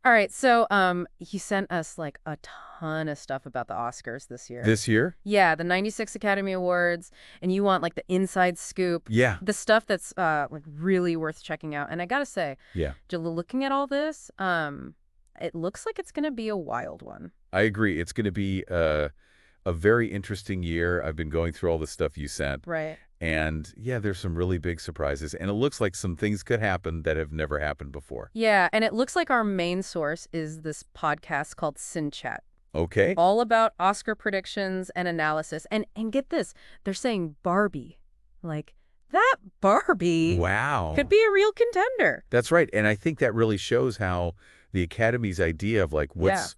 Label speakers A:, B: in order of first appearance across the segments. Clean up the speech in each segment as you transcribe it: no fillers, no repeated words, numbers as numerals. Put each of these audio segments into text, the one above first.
A: All right, so he sent us like a ton of stuff about the Oscars this year.
B: This year?
A: Yeah, the 96 Academy Awards, and you want like the inside scoop,
B: Yeah.
A: the stuff that's like really worth checking out. And I gotta say,
B: Yeah.
A: looking at all this, it looks like it's gonna be a wild one.
B: I agree. It's going to be a very interesting year. I've been going through all the stuff you sent.
A: Right.
B: And yeah, there's some really big surprises. And it looks like some things could happen that have never happened before.
A: Yeah, and it looks like our main source is this podcast called Sin Chat,
B: Okay.
A: all about Oscar predictions and analysis. And get this, they're saying Barbie. Like, that Barbie
B: Wow.
A: could be a real contender.
B: That's right. And I think that really shows how the Academy's idea of like what's,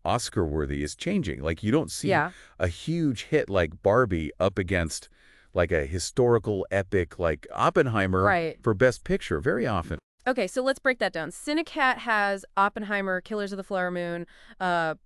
B: Oscar worthy is changing. Like you don't see
A: Yeah.
B: a huge hit like Barbie up against like a historical epic like Oppenheimer
A: Right.
B: for Best Picture very often.
A: Okay, so let's break that down. Cinecat has Oppenheimer, Killers of the Flower Moon,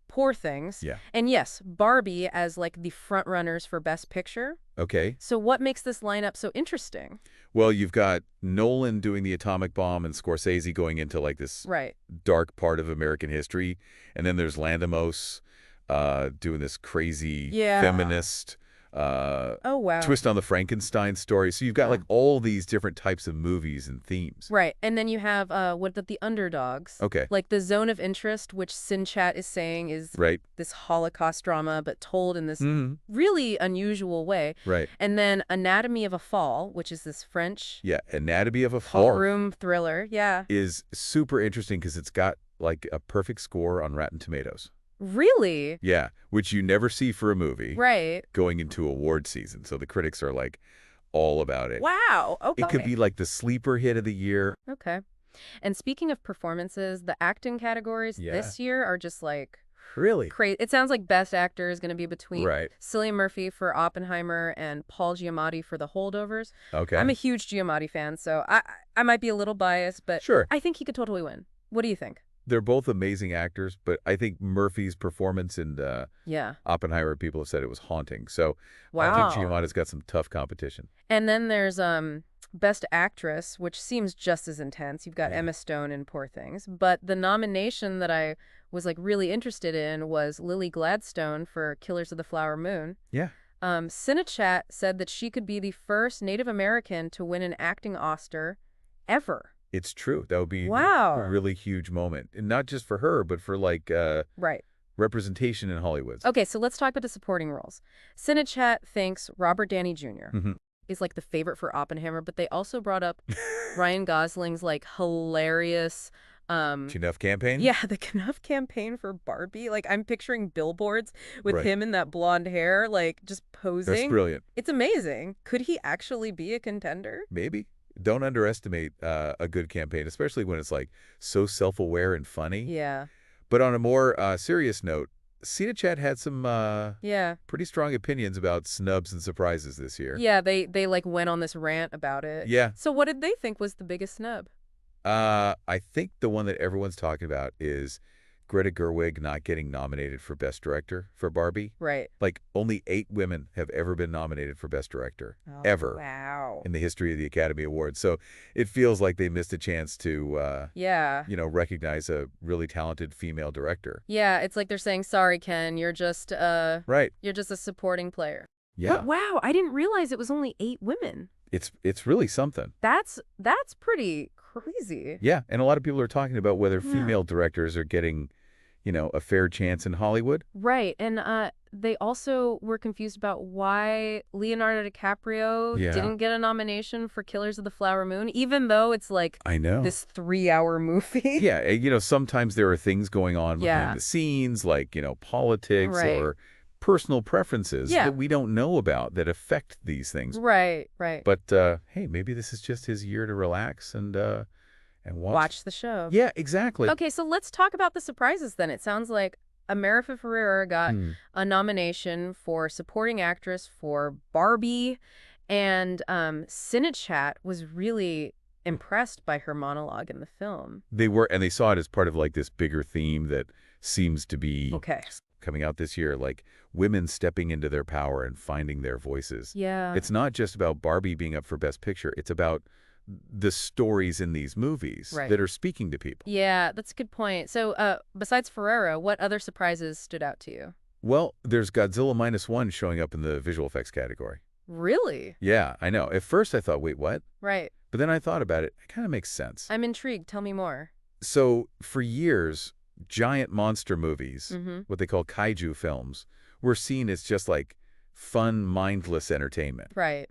A: Poor Things.
B: Yeah.
A: And yes, Barbie as like the front runners for Best Picture.
B: Okay.
A: So what makes this lineup so interesting?
B: Well, you've got Nolan doing the atomic bomb and Scorsese going into like this
A: Right.
B: dark part of American history. And then there's Lanthimos doing this crazy
A: Yeah.
B: feminist
A: Oh, wow.
B: twist on the Frankenstein story. So you've got like all these different types of movies and themes.
A: Right. And then you have the underdogs.
B: Okay.
A: Like the Zone of Interest, which Sinchat is saying is
B: Right.
A: this Holocaust drama, but told in this
B: Mhm.
A: really unusual way.
B: Right.
A: And then Anatomy of a Fall, which is this French
B: Yeah. Anatomy of a Fall
A: courtroom thriller. Yeah.
B: is super interesting because it's got like a perfect score on Rotten Tomatoes.
A: Really?
B: Yeah. Which you never see for a movie
A: Right.
B: going into award season. So the critics are like all about it.
A: Wow. Okay.
B: It could be like the sleeper hit of the year.
A: Okay. And speaking of performances, the acting categories
B: Yeah.
A: this year are just like
B: Really?
A: crazy. It sounds like Best Actor is going to be between
B: Right.
A: Cillian Murphy for Oppenheimer and Paul Giamatti for The Holdovers.
B: Okay.
A: I'm a huge Giamatti fan, so I might be a little biased, but
B: Sure.
A: I think he could totally win. What do you think?
B: They're both amazing actors, but I think Murphy's performance in
A: Yeah.
B: Oppenheimer, people have said it was haunting. So I
A: Wow.
B: think Giamatti's got some tough competition.
A: And then there's Best Actress, which seems just as intense. You've got
B: Yeah.
A: Emma Stone in Poor Things. But the nomination that I was like really interested in was Lily Gladstone for Killers of the Flower Moon.
B: Yeah.
A: Cinechat said that she could be the first Native American to win an acting Oscar ever.
B: It's true. That would be
A: Wow.
B: a really huge moment. And not just for her, but for like
A: Right.
B: representation in Hollywood.
A: Okay, so let's talk about the supporting roles. Cinechat thinks Robert Downey Jr.
B: Mhm.
A: is like the favorite for Oppenheimer, but they also brought up Ryan Gosling's like hilarious
B: Enough campaign?
A: yeah, the Knuff campaign for Barbie. Like I'm picturing billboards with
B: Right.
A: him in that blonde hair, like just
B: That's
A: posing.
B: brilliant.
A: It's amazing. Could he actually be a contender?
B: Maybe. Don't underestimate a good campaign, especially when it's like so self-aware and funny.
A: Yeah.
B: But on a more serious note, Cinechat had some
A: Yeah.
B: pretty strong opinions about snubs and surprises this year.
A: Yeah, they like went on this rant about it.
B: Yeah.
A: So what did they think was the biggest snub?
B: I think the one that everyone's talking about is Greta Gerwig not getting nominated for Best Director for Barbie.
A: Right.
B: Like, only 8 women have ever been nominated for Best Director, ever,
A: Wow.
B: in the history of the Academy Awards. So it feels like they missed a chance to,
A: Yeah.
B: recognize a really talented female director.
A: Yeah, it's like they're saying, "Sorry, Ken, you're just
B: Right.
A: a supporting player."
B: Yeah.
A: But wow, I didn't realize it was only 8 women.
B: It's really something.
A: That's pretty crazy.
B: Yeah, and a lot of people are talking about whether
A: Yeah.
B: female directors are getting, a fair chance in Hollywood.
A: Right. And they also were confused about why Leonardo DiCaprio
B: Yeah.
A: didn't get a nomination for Killers of the Flower Moon, even though it's like
B: I know.
A: this 3-hour movie.
B: Yeah, sometimes there are things going on
A: Yeah.
B: behind the scenes, like, politics
A: Right.
B: or personal preferences
A: Yeah.
B: that we don't know about that affect these things.
A: Right, right.
B: But, hey, maybe this is just his year to relax and
A: Watch the show.
B: Yeah, exactly.
A: Okay, so let's talk about the surprises then. It sounds like America Ferrera got
B: Hmm.
A: a nomination for supporting actress for Barbie, and Cinechat was really impressed by her monologue in the film.
B: They were, and they saw it as part of, like, this bigger theme that seems to be
A: Okay.
B: coming out this year, like women stepping into their power and finding their voices.
A: Yeah.
B: It's not just about Barbie being up for Best Picture. It's about the stories in these movies
A: Right.
B: that are speaking to people.
A: Yeah, that's a good point. So, besides Ferrero, what other surprises stood out to you?
B: Well, there's Godzilla Minus One showing up in the visual effects category.
A: Really?
B: Yeah, I know. At first I thought, wait, what?
A: Right.
B: But then I thought about it. It kind of makes sense.
A: I'm intrigued. Tell me more.
B: So for years, giant monster movies,
A: Mm-hmm.
B: what they call kaiju films, were seen as just like fun, mindless entertainment.
A: Right.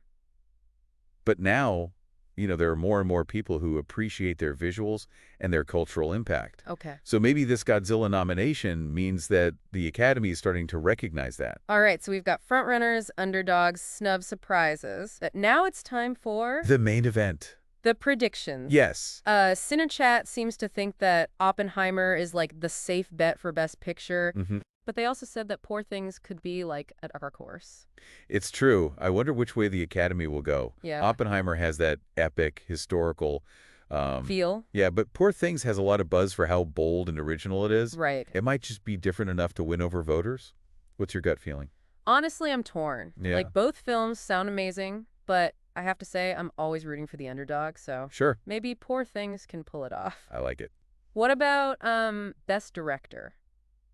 B: But now, there are more and more people who appreciate their visuals and their cultural impact.
A: Okay.
B: So maybe this Godzilla nomination means that the Academy is starting to recognize that.
A: All right, so we've got frontrunners, underdogs, snub surprises. But now it's time for
B: The main event.
A: the predictions.
B: Yes.
A: Cinechat seems to think that Oppenheimer is like the safe bet for Best Picture,
B: Hmm.
A: but they also said that Poor Things could be like a dark horse.
B: It's true. I wonder which way the Academy will go.
A: Yeah.
B: Oppenheimer has that epic, historical...
A: Feel?
B: yeah, but Poor Things has a lot of buzz for how bold and original it is.
A: Right.
B: It might just be different enough to win over voters. What's your gut feeling?
A: Honestly, I'm torn.
B: Yeah.
A: Like, both films sound amazing, but I have to say I'm always rooting for the underdog, so
B: Sure.
A: maybe Poor Things can pull it off.
B: I like it.
A: What about Best Director?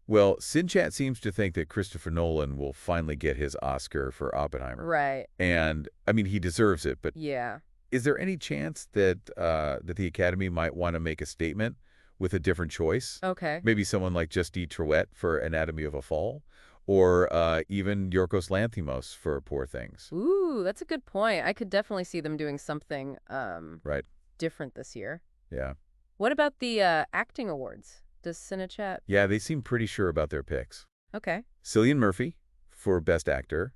B: Well, Sinchat seems to think that Christopher Nolan will finally get his Oscar for Oppenheimer.
A: Right.
B: And, I mean, he deserves it, but
A: Yeah.
B: is there any chance that that the Academy might want to make a statement with a different choice?
A: Okay.
B: Maybe someone like Justine Triet for Anatomy of a Fall? Or even Yorgos Lanthimos for Poor Things?
A: Ooh, that's a good point. I could definitely see them doing something
B: Right.
A: different this year.
B: Yeah.
A: What about the acting awards? Does Cinechat?
B: Yeah, they seem pretty sure about their picks.
A: Okay.
B: Cillian Murphy for Best Actor,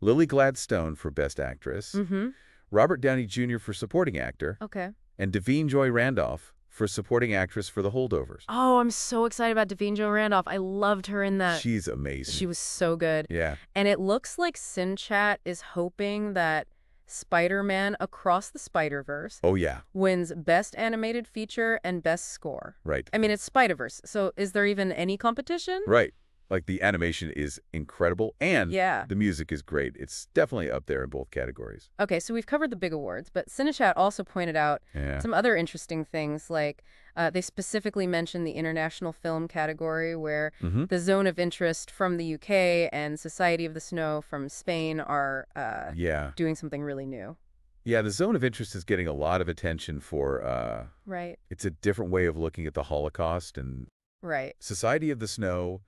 B: Lily Gladstone for Best Actress,
A: Mm-hmm.
B: Robert Downey Jr. for Supporting Actor,
A: Okay.
B: and Davine Joy Randolph for Supporting Actress for The Holdovers.
A: Oh, I'm so excited about Davine Jo Randolph. I loved her in that.
B: She's amazing.
A: She was so good.
B: Yeah.
A: And it looks like Cinchat is hoping that Spider-Man Across the Spider-Verse
B: Oh, yeah.
A: wins Best Animated Feature and Best Score.
B: Right.
A: I mean, it's Spider-Verse, so is there even any competition?
B: Right. Like, the animation is incredible, and
A: Yeah.
B: the music is great. It's definitely up there in both categories.
A: Okay, so we've covered the big awards, but Cinechat also pointed out
B: Yeah.
A: some other interesting things, like they specifically mentioned the international film category, where
B: Mm-hmm.
A: the Zone of Interest from the UK and Society of the Snow from Spain are
B: Yeah.
A: doing something really new.
B: Yeah, the Zone of Interest is getting a lot of attention for,
A: Right,
B: it's a different way of looking at the Holocaust, and
A: right.
B: Society of the Snow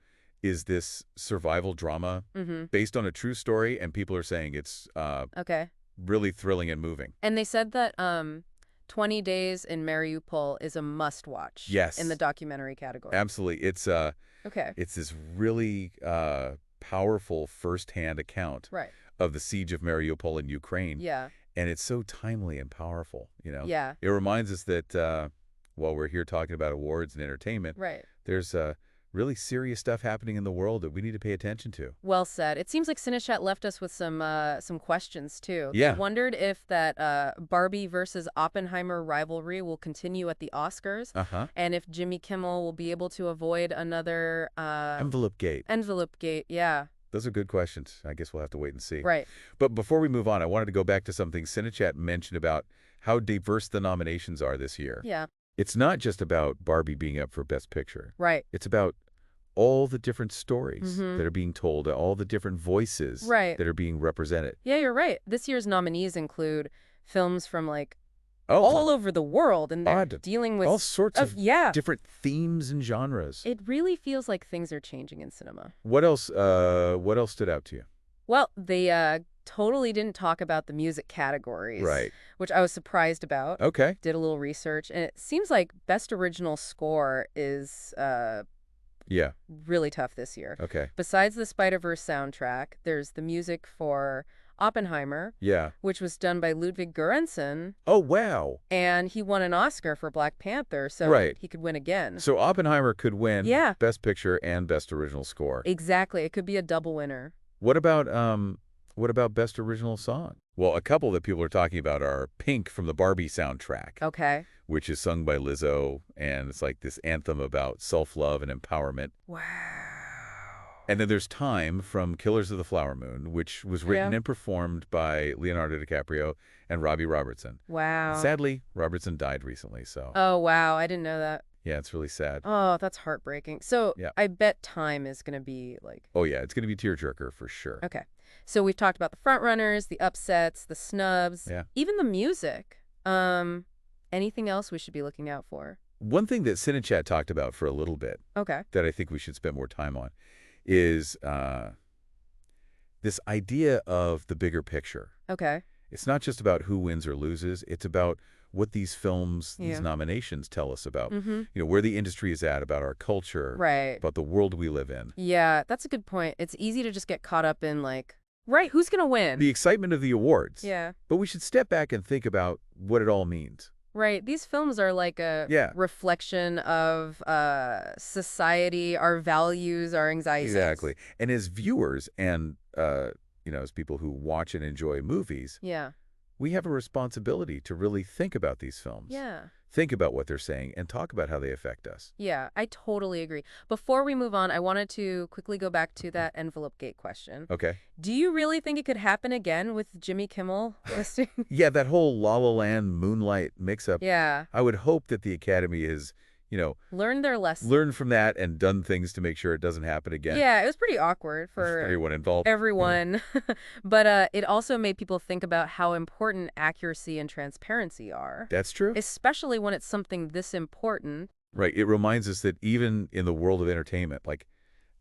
B: is this survival drama
A: Mm-hmm.
B: based on a true story, and people are saying it's
A: Okay.
B: really thrilling and moving.
A: And they said that 20 Days in Mariupol is a must-watch
B: Yes.
A: in the documentary category.
B: Absolutely.
A: Okay,
B: It's this really powerful firsthand account
A: right.
B: of the siege of Mariupol in Ukraine.
A: Yeah,
B: And it's so timely and powerful.
A: yeah,
B: It reminds us that while we're here talking about awards and entertainment,
A: right.
B: there's really serious stuff happening in the world that we need to pay attention to.
A: Well said. It seems like Cinechat left us with some questions, too.
B: Yeah.
A: They wondered if that Barbie versus Oppenheimer rivalry will continue at the Oscars,
B: Uh-huh.
A: and if Jimmy Kimmel will be able to avoid another
B: Envelope Gate.
A: envelope gate. Yeah,
B: Those are good questions. I guess we'll have to wait and see.
A: right.
B: But before we move on, I wanted to go back to something Cinechat mentioned about how diverse the nominations are this year.
A: Yeah,
B: It's not just about Barbie being up for Best Picture.
A: right.
B: It's about all the different stories
A: Mhm.
B: that are being told, all the different voices
A: Right.
B: that are being represented.
A: Yeah, you're right. This year's nominees include films from, like,
B: Oh,
A: all over the world, and they're
B: odd.
A: dealing with
B: all sorts of
A: yeah.
B: different themes and genres.
A: It really feels like things are changing in cinema.
B: What else stood out to you?
A: Well, they totally didn't talk about the music categories,
B: Right.
A: which I was surprised about.
B: Okay.
A: Did a little research, and it seems like Best Original Score is
B: Yeah.
A: really tough this year.
B: Okay.
A: Besides the Spider-Verse soundtrack, there's the music for Oppenheimer,
B: Yeah.
A: which was done by Ludwig Göransson,
B: Oh, wow.
A: and he won an Oscar for Black Panther, so
B: Right.
A: he could win again.
B: So Oppenheimer could win
A: Yeah.
B: Best Picture and Best Original Score.
A: Exactly. It could be a double winner.
B: What about Best Original Song? Well, a couple that people are talking about are Pink from the Barbie soundtrack,
A: Okay.
B: which is sung by Lizzo, and it's like this anthem about self-love and empowerment.
A: Wow.
B: And then there's Time from Killers of the Flower Moon, which was written
A: Yeah.
B: and performed by Leonardo DiCaprio and Robbie Robertson.
A: Wow.
B: Sadly, Robertson died recently, so
A: Oh, wow. I didn't know that.
B: yeah, it's really sad.
A: Oh, that's heartbreaking. So
B: Yeah.
A: I bet Time is going to be like,
B: Oh, yeah, it's going to be tearjerker for sure.
A: okay. So we've talked about the front runners, the upsets, the snubs,
B: Yeah.
A: even the music. Anything else we should be looking out for?
B: One thing that Cinechat talked about for a little bit
A: Okay.
B: that I think we should spend more time on is this idea of the bigger picture.
A: Okay.
B: It's not just about who wins or loses. It's about what these films, these
A: Yeah.
B: nominations tell us about,
A: Mm-hmm.
B: where the industry is at, about our culture,
A: Right.
B: about the world we live in.
A: Yeah, that's a good point. It's easy to just get caught up in like, right, who's going to win?
B: The excitement of the awards.
A: Yeah.
B: But we should step back and think about what it all means.
A: Right. These films are like a
B: Yeah.
A: reflection of society, our values, our anxieties.
B: Exactly. And as viewers and, as people who watch and enjoy movies,
A: Yeah.
B: we have a responsibility to really think about these films.
A: Yeah.
B: Think about what they're saying and talk about how they affect us.
A: Yeah, I totally agree. Before we move on, I wanted to quickly go back to that envelope gate question.
B: Okay.
A: Do you really think it could happen again with Jimmy Kimmel listing?
B: Yeah, that whole La La Land Moonlight mix-up.
A: Yeah.
B: I would hope that the Academy has,
A: Learn their lesson.
B: learned from that and done things to make sure it doesn't happen again.
A: Yeah, it was pretty awkward for
B: Everyone involved.
A: everyone. But it also made people think about how important accuracy and transparency are,
B: That's true.
A: especially when it's something this important.
B: Right. It reminds us that even in the world of entertainment, like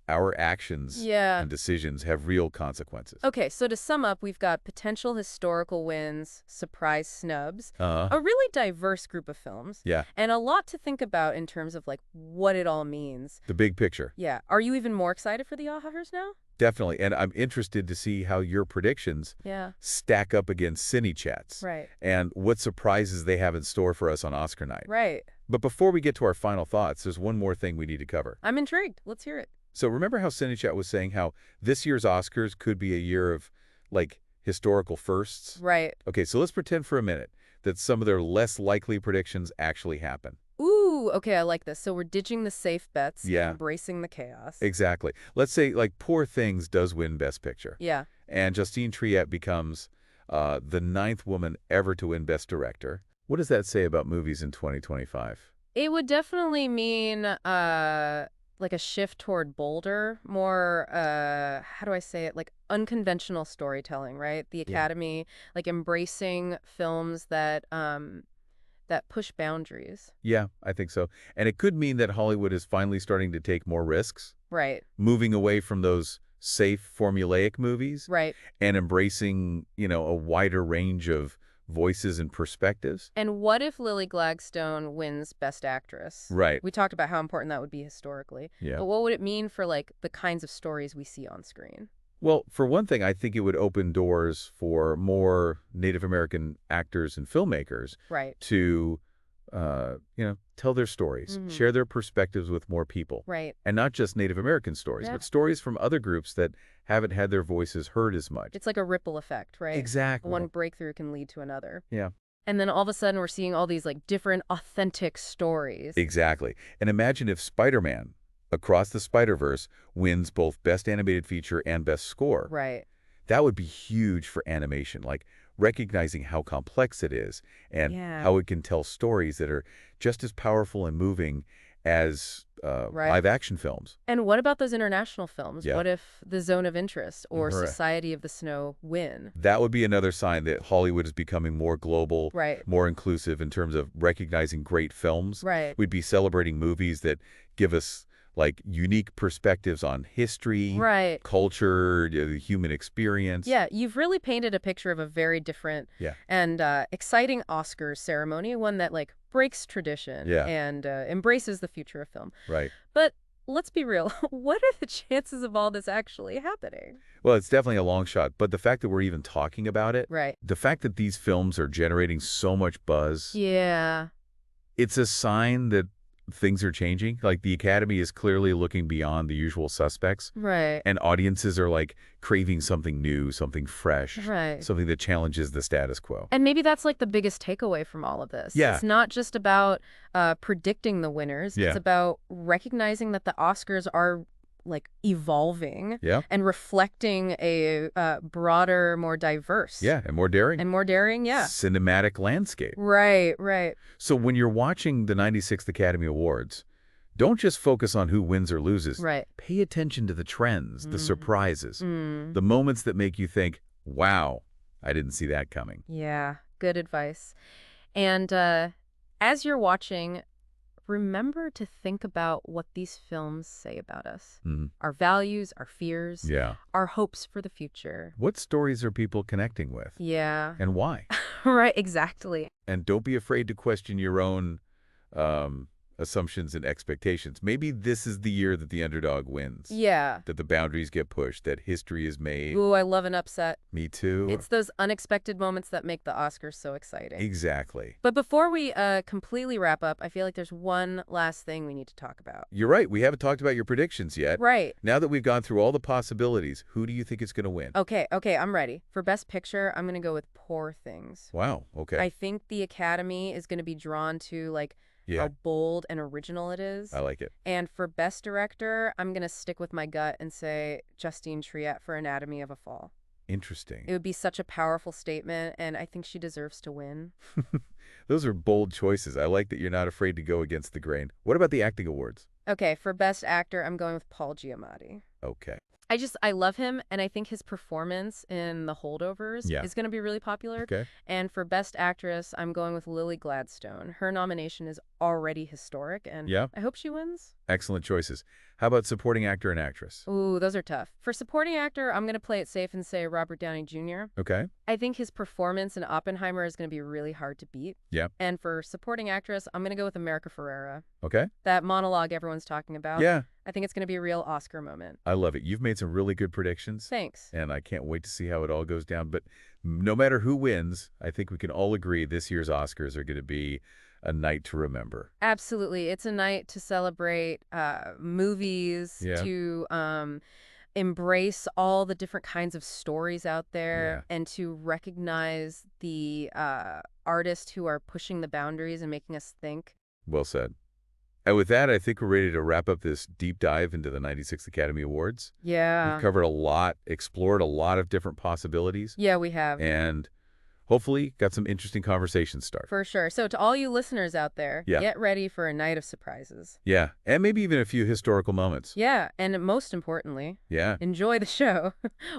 B: our actions
A: Yeah.
B: and decisions have real consequences.
A: Okay, so to sum up, we've got potential historical wins, surprise snubs,
B: Uh,
A: a really diverse group of films,
B: yeah,
A: and a lot to think about in terms of like what it all means.
B: the big picture.
A: Yeah. Are you even more excited for the Oscars now?
B: Definitely. And I'm interested to see how your predictions
A: Yeah.
B: stack up against Cine Chats
A: Right.
B: and what surprises they have in store for us on Oscar night.
A: Right.
B: But before we get to our final thoughts, there's one more thing we need to cover.
A: I'm intrigued. Let's hear it.
B: So remember how CineChat was saying how this year's Oscars could be a year of, like, historical firsts?
A: Right.
B: Okay, so let's pretend for a minute that some of their less likely predictions actually happen.
A: Ooh, okay, I like this. So we're ditching the safe bets,
B: Yeah.
A: embracing the chaos.
B: Exactly. Let's say, like, Poor Things does win Best Picture.
A: Yeah.
B: And Justine Triet becomes the 9th woman ever to win Best Director. What does that say about movies in 2025?
A: It would definitely mean like a shift toward bolder, more how do I say it? Like unconventional storytelling, right? The
B: Yeah.
A: Academy like embracing films that that push boundaries.
B: Yeah, I think so. And it could mean that Hollywood is finally starting to take more risks,
A: Right.
B: moving away from those safe, formulaic movies
A: Right.
B: and embracing, a wider range of voices and perspectives.
A: And what if Lily Gladstone wins Best Actress?
B: Right.
A: We talked about how important that would be historically.
B: Yeah.
A: But what would it mean for like the kinds of stories we see on screen?
B: Well, for one thing, I think it would open doors for more Native American actors and filmmakers
A: Right.
B: to, tell their stories,
A: Mhm.
B: share their perspectives with more people.
A: Right.
B: And not just Native American stories,
A: Yeah.
B: but stories from other groups that haven't had their voices heard as much.
A: It's like a ripple effect, right?
B: Exactly.
A: One breakthrough can lead to another.
B: Yeah.
A: And then all of a sudden we're seeing all these like different authentic stories.
B: Exactly. And imagine if Spider-Man, Across the Spider-Verse, wins both Best Animated Feature and Best Score.
A: Right.
B: That would be huge for animation, like recognizing how complex it is and
A: Yeah.
B: how it can tell stories that are just as powerful and moving as
A: Right.
B: live-action films.
A: And what about those international films?
B: Yeah.
A: What if The Zone of Interest or
B: Right.
A: Society of the Snow win?
B: That would be another sign that Hollywood is becoming more global,
A: Right.
B: more inclusive in terms of recognizing great films.
A: Right.
B: We'd be celebrating movies that give us like unique perspectives on history,
A: Right.
B: culture, the human experience.
A: Yeah, you've really painted a picture of a very different
B: Yeah.
A: and exciting Oscars ceremony, one that like breaks tradition
B: Yeah.
A: and embraces the future of film.
B: Right.
A: But let's be real. What are the chances of all this actually happening?
B: Well, it's definitely a long shot, but the fact that we're even talking about it,
A: Right.
B: the fact that these films are generating so much buzz,
A: Yeah.
B: it's a sign that things are changing. Like the Academy is clearly looking beyond the usual suspects,
A: Right.
B: and audiences are like craving something new, something fresh,
A: Right.
B: something that challenges the status quo.
A: And maybe that's like the biggest takeaway from all of this.
B: Yeah.
A: It's not just about predicting the winners.
B: Yeah.
A: It's about recognizing that the Oscars are like evolving
B: Yeah.
A: and reflecting a broader, more diverse
B: Yeah, and more daring.
A: and more daring, yeah.
B: Cinematic landscape.
A: Right, right.
B: So when you're watching the 96th Academy Awards, don't just focus on who wins or loses.
A: Right.
B: Pay attention to the trends, the surprises,
A: Mm.
B: the moments that make you think, wow, I didn't see that coming.
A: Yeah, good advice. And as you're watching, remember to think about what these films say about us.
B: Mhm.
A: Our values, our fears,
B: Yeah.
A: our hopes for the future.
B: What stories are people connecting with?
A: Yeah.
B: And why?
A: Right, exactly.
B: And don't be afraid to question your own um, assumptions and expectations. Maybe this is the year that the underdog wins,
A: Yeah.
B: that the boundaries get pushed, that history is made.
A: Ooh, I love an upset.
B: Me too.
A: It's those unexpected moments that make the Oscars so exciting.
B: Exactly.
A: But before we completely wrap up, I feel like there's one last thing we need to talk about.
B: You're right. We haven't talked about your predictions yet.
A: Right.
B: Now that we've gone through all the possibilities, who do you think is going to win?
A: Okay, I'm ready. For Best Picture, I'm going to go with Poor Things.
B: Wow. Okay.
A: I think the Academy is going to be drawn to, like,
B: Yeah,
A: how bold and original it is.
B: I like it.
A: And for Best Director, I'm going to stick with my gut and say Justine Triet for Anatomy of a Fall.
B: Interesting.
A: It would be such a powerful statement, and I think she deserves to win.
B: Those are bold choices. I like that you're not afraid to go against the grain. What about the acting awards?
A: Okay, for Best Actor, I'm going with Paul Giamatti.
B: Okay.
A: I love him, and I think his performance in The Holdovers
B: Yeah.
A: is going to be really popular.
B: Okay.
A: And for Best Actress, I'm going with Lily Gladstone. Her nomination is already historic, and
B: Yeah.
A: I hope she wins.
B: Excellent choices. How about supporting actor and actress?
A: Ooh, those are tough. For supporting actor, I'm going to play it safe and say Robert Downey Jr.
B: Okay.
A: I think his performance in Oppenheimer is going to be really hard to beat.
B: Yeah.
A: And for supporting actress, I'm going to go with America Ferrera.
B: Okay.
A: That monologue everyone's talking about.
B: Yeah.
A: I think it's going to be a real Oscar moment.
B: I love it. You've made some really good predictions.
A: Thanks.
B: And I can't wait to see how it all goes down. But no matter who wins, I think we can all agree this year's Oscars are going to be a night to remember.
A: Absolutely. It's a night to celebrate movies,
B: Yeah.
A: to embrace all the different kinds of stories out there, and to recognize the artists who are pushing the boundaries and making us think.
B: Well said. And with that, I think we're ready to wrap up this deep dive into the 96th Academy Awards.
A: Yeah.
B: We've covered a lot, explored a lot of different possibilities,
A: Yeah, we have.
B: and hopefully got some interesting conversations started.
A: For sure. So to all you listeners out there,
B: Yeah.
A: get ready for a night of surprises.
B: Yeah, and maybe even a few historical moments.
A: Yeah, and most importantly,
B: Yeah.
A: enjoy the show.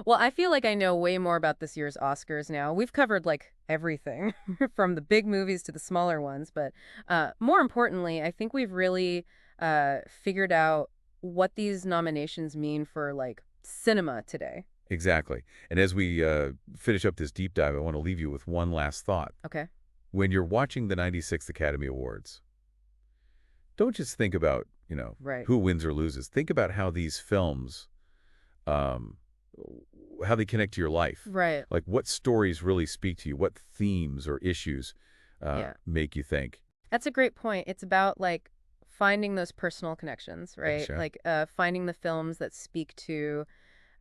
A: Well, I feel like I know way more about this year's Oscars now. We've covered like everything from the big movies to the smaller ones. But more importantly, I think we've really figured out what these nominations mean for like cinema today.
B: Exactly. And as we finish up this deep dive, I want to leave you with one last thought.
A: Okay.
B: When you're watching the 96th Academy Awards, don't just think about,
A: Right.
B: who wins or loses. Think about how these films, how they connect to your life.
A: Right.
B: Like what stories really speak to you, what themes or issues
A: Yeah.
B: make you think.
A: That's a great point. It's about like finding those personal connections, right?
B: Sure.
A: Like finding the films that speak to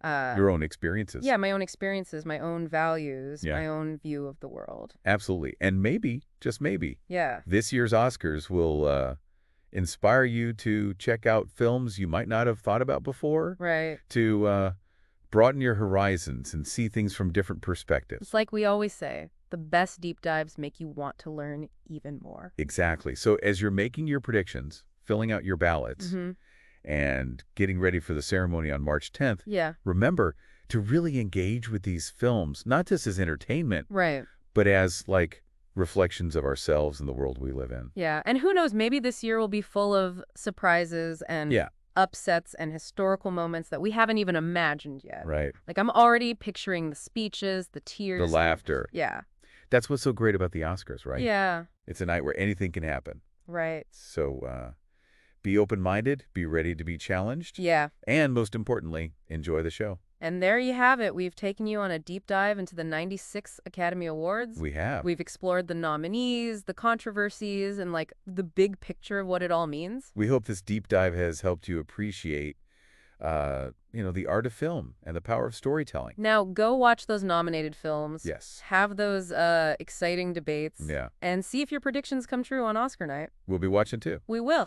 B: Your own experiences.
A: yeah, my own experiences, my own values,
B: Yeah.
A: my own view of the world.
B: Absolutely. And maybe, just maybe,
A: Yeah.
B: this year's Oscars will inspire you to check out films you might not have thought about before,
A: Right.
B: to broaden your horizons and see things from different perspectives.
A: It's like we always say, the best deep dives make you want to learn even more.
B: Exactly. So as you're making your predictions, filling out your ballots,
A: Mm-hmm.
B: and getting ready for the ceremony on March 10th,
A: Yeah.
B: remember to really engage with these films, not just as entertainment,
A: Right.
B: but as like reflections of ourselves and the world we live in.
A: Yeah. And who knows, maybe this year will be full of surprises and
B: Yeah.
A: upsets and historical moments that we haven't even imagined yet.
B: Right.
A: Like I'm already picturing the speeches, the tears.
B: The laughter.
A: Yeah.
B: That's what's so great about the Oscars, right?
A: Yeah.
B: It's a night where anything can happen.
A: Right.
B: So be open-minded, be ready to be challenged,
A: Yeah.
B: and most importantly, enjoy the show.
A: And there you have it. We've taken you on a deep dive into the 96 Academy Awards.
B: We have.
A: We've explored the nominees, the controversies, and like the big picture of what it all means.
B: We hope this deep dive has helped you appreciate, the art of film and the power of storytelling.
A: Now go watch those nominated films.
B: Yes.
A: Have those exciting debates.
B: Yeah.
A: And see if your predictions come true on Oscar night.
B: We'll be watching too.
A: We will.